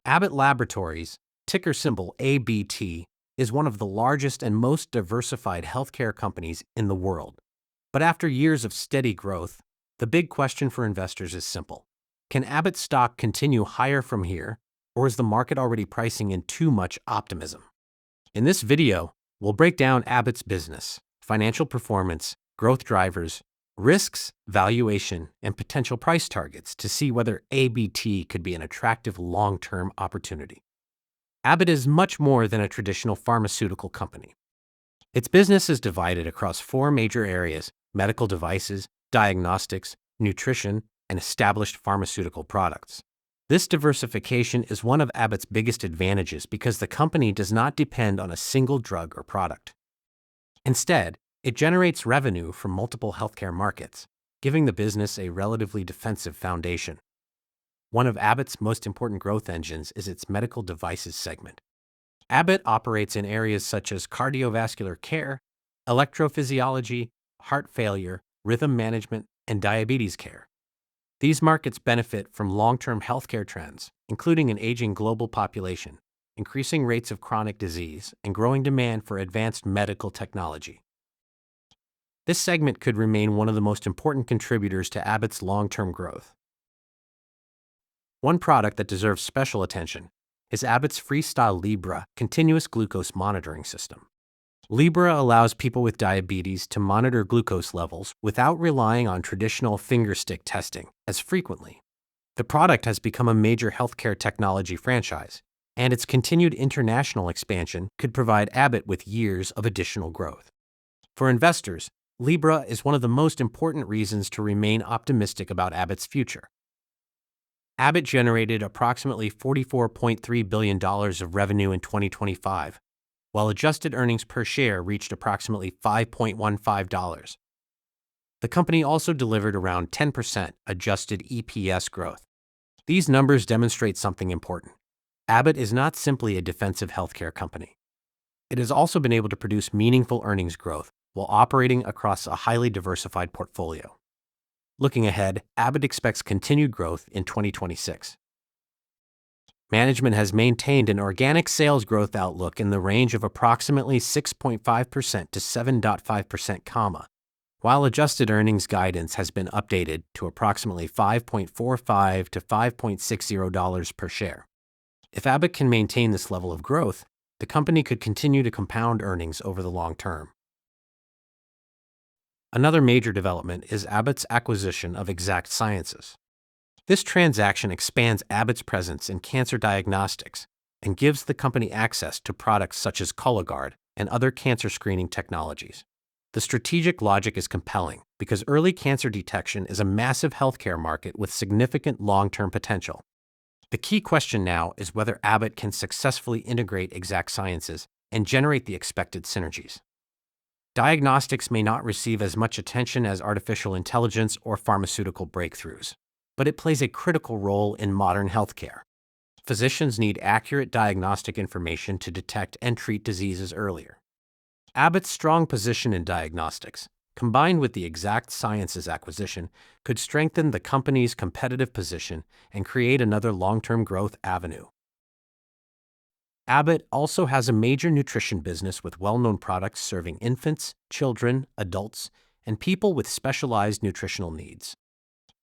Abbott Laboratories, ticker symbol ABT, is one of the largest and most diversified healthcare companies in the world. But after years of steady growth, the big question for investors is simple. Can Abbott stock continue higher from here, or is the market already pricing in too much optimism? In this video, we'll break down Abbott's business, financial performance, growth drivers, risks, valuation, and potential price targets to see whether ABT could be an attractive long-term opportunity. Abbott is much more than a traditional pharmaceutical company. Its business is divided across four major areas: medical devices, diagnostics, nutrition, and established pharmaceutical products. This diversification is one of Abbott's biggest advantages because the company does not depend on a single drug or product. Instead, it generates revenue from multiple healthcare markets, giving the business a relatively defensive foundation. One of Abbott's most important growth engines is its medical devices segment. Abbott operates in areas such as cardiovascular care, electrophysiology, heart failure, rhythm management, and diabetes care. These markets benefit from long-term healthcare trends, including an aging global population, increasing rates of chronic disease, and growing demand for advanced medical technology. This segment could remain one of the most important contributors to Abbott's long-term growth. One product that deserves special attention is Abbott's FreeStyle Libre continuous glucose monitoring system. Libre allows people with diabetes to monitor glucose levels without relying on traditional fingerstick testing as frequently. The product has become a major healthcare technology franchise, and its continued international expansion could provide Abbott with years of additional growth. For investors, Libre is one of the most important reasons to remain optimistic about Abbott's future. Abbott generated approximately $44.3 billion of revenue in 2025, while adjusted earnings per share reached approximately $5.15. The company also delivered around 10% adjusted EPS growth. These numbers demonstrate something important. Abbott is not simply a defensive healthcare company. It has also been able to produce meaningful earnings growth while operating across a highly diversified portfolio. Looking ahead, Abbott expects continued growth in 2026. Management has maintained an organic sales growth outlook in the range of approximately 6.5% to 7.5%, while adjusted earnings guidance has been updated to approximately $5.45 to $5.60 per share. If Abbott can maintain this level of growth, the company could continue to compound earnings over the long term. Another major development is Abbott's acquisition of Exact Sciences. This transaction expands Abbott's presence in cancer diagnostics and gives the company access to products such as Cologuard and other cancer screening technologies. The strategic logic is compelling because early cancer detection is a massive healthcare market with significant long-term potential. The key question now is whether Abbott can successfully integrate Exact Sciences and generate the expected synergies. Diagnostics may not receive as much attention as artificial intelligence or pharmaceutical breakthroughs, but it plays a critical role in modern healthcare. Physicians need accurate diagnostic information to detect and treat diseases earlier. Abbott's strong position in diagnostics, combined with the Exact Sciences acquisition, could strengthen the company's competitive position and create another long-term growth avenue. Abbott also has a major nutrition business with well-known products serving infants, children, adults, and people with specialized nutritional needs.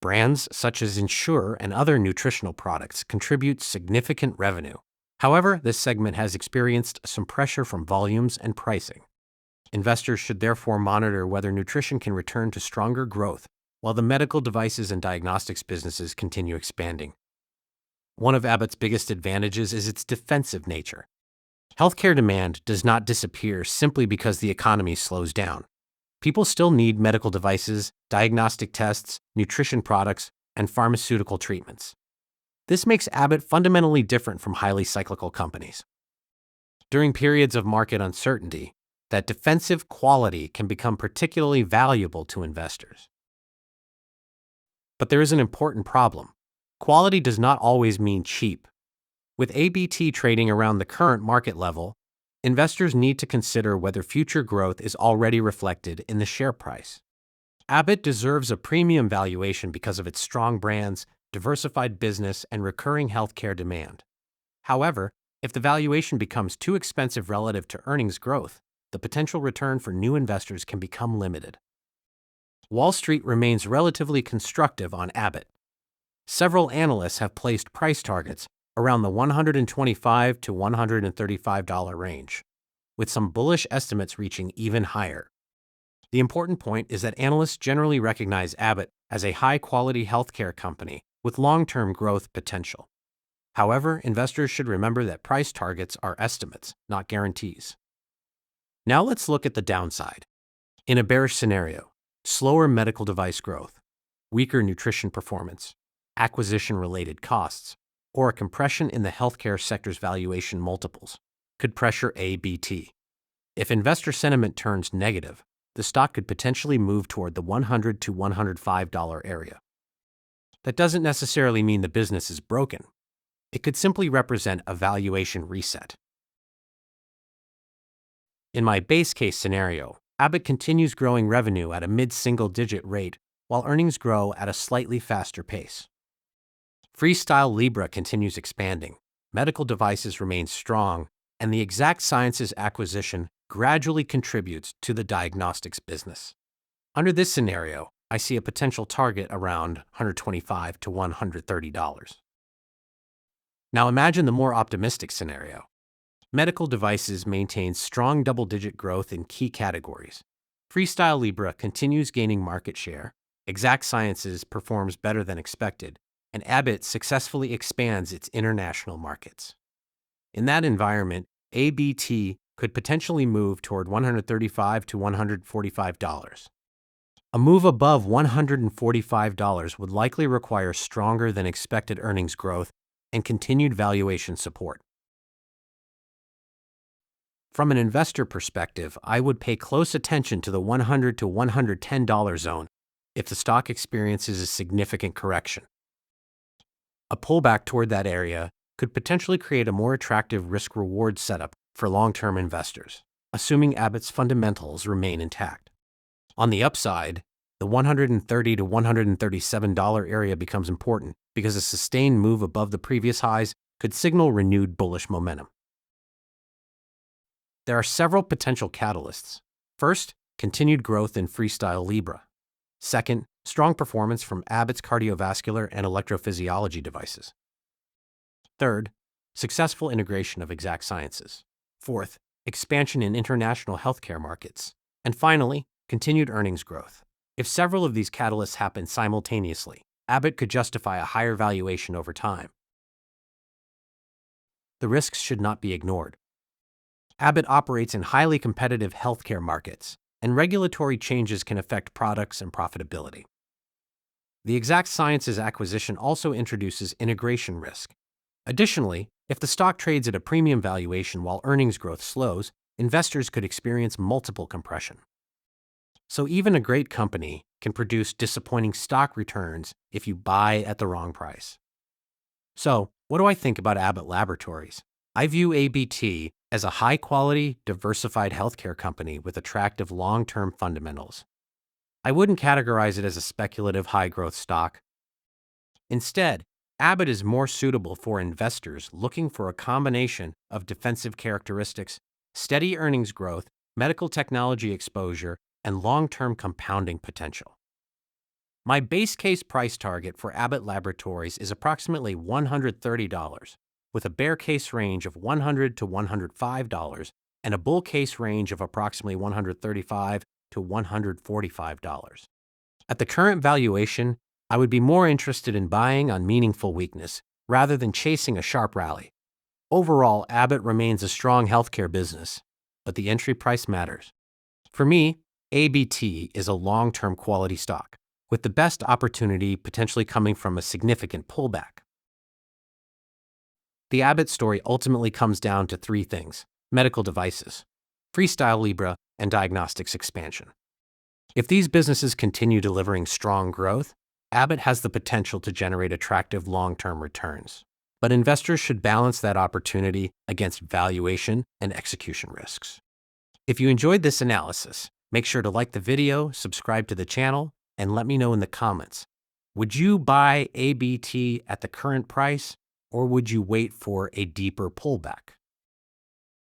Brands such as Ensure and other nutritional products contribute significant revenue. However, this segment has experienced some pressure from volumes and pricing. Investors should therefore monitor whether nutrition can return to stronger growth while the medical devices and diagnostics businesses continue expanding. One of Abbott's biggest advantages is its defensive nature. Healthcare demand does not disappear simply because the economy slows down. People still need medical devices, diagnostic tests, nutrition products, and pharmaceutical treatments. This makes Abbott fundamentally different from highly cyclical companies. During periods of market uncertainty, that defensive quality can become particularly valuable to investors. But there is an important problem. Quality does not always mean cheap. With ABT trading around the current market level, investors need to consider whether future growth is already reflected in the share price. Abbott deserves a premium valuation because of its strong brands, diversified business, and recurring healthcare demand. However, if the valuation becomes too expensive relative to earnings growth, the potential return for new investors can become limited. Wall Street remains relatively constructive on Abbott. Several analysts have placed price targets around the $125 to $135 range, with some bullish estimates reaching even higher. The important point is that analysts generally recognize Abbott as a high-quality healthcare company with long-term growth potential. However, investors should remember that price targets are estimates, not guarantees. Now let's look at the downside. In a bearish scenario, slower medical device growth, weaker nutrition performance, acquisition-related costs, or a compression in the healthcare sector's valuation multiples could pressure ABT. If investor sentiment turns negative, the stock could potentially move toward the $100 to $105 area. That doesn't necessarily mean the business is broken. It could simply represent a valuation reset. In my base case scenario, Abbott continues growing revenue at a mid-single-digit rate while earnings grow at a slightly faster pace. FreeStyle Libre continues expanding, medical devices remain strong, and the Exact Sciences acquisition gradually contributes to the diagnostics business. Under this scenario, I see a potential target around $125 to $130. Now imagine the more optimistic scenario. Medical devices maintain strong double-digit growth in key categories. FreeStyle Libre continues gaining market share, Exact Sciences performs better than expected, and Abbott successfully expands its international markets. In that environment, ABT could potentially move toward $135 to $145. A move above $145 would likely require stronger than expected earnings growth and continued valuation support. From an investor perspective, I would pay close attention to the $100 to $110 zone if the stock experiences a significant correction. A pullback toward that area could potentially create a more attractive risk-reward setup for long-term investors, assuming Abbott's fundamentals remain intact. On the upside, the $130 to $137 area becomes important because a sustained move above the previous highs could signal renewed bullish momentum. There are several potential catalysts. First, continued growth in FreeStyle Libre. Second, strong performance from Abbott's cardiovascular and electrophysiology devices. Third, successful integration of Exact Sciences. Fourth, expansion in international healthcare markets. And finally, continued earnings growth. If several of these catalysts happen simultaneously, Abbott could justify a higher valuation over time. The risks should not be ignored. Abbott operates in highly competitive healthcare markets, and regulatory changes can affect products and profitability. The Exact Sciences acquisition also introduces integration risk. Additionally, if the stock trades at a premium valuation while earnings growth slows, investors could experience multiple compression. So even a great company can produce disappointing stock returns if you buy at the wrong price. So, what do I think about Abbott Laboratories? I view ABT as a high-quality, diversified healthcare company with attractive long-term fundamentals. I wouldn't categorize it as a speculative high-growth stock. Instead, Abbott is more suitable for investors looking for a combination of defensive characteristics, steady earnings growth, medical technology exposure, and long-term compounding potential. My base case price target for Abbott Laboratories is approximately $130, with a bear case range of $100 to $105 and a bull case range of approximately $135 to $145. At the current valuation, I would be more interested in buying on meaningful weakness rather than chasing a sharp rally. Overall, Abbott remains a strong healthcare business, but the entry price matters. For me, ABT is a long-term quality stock, with the best opportunity potentially coming from a significant pullback. The Abbott story ultimately comes down to three things: medical devices, FreeStyle Libre, and diagnostics expansion. If these businesses continue delivering strong growth, Abbott has the potential to generate attractive long-term returns. But investors should balance that opportunity against valuation and execution risks. If you enjoyed this analysis, make sure to like the video, subscribe to the channel, and let me know in the comments. Would you buy ABT at the current price, or would you wait for a deeper pullback?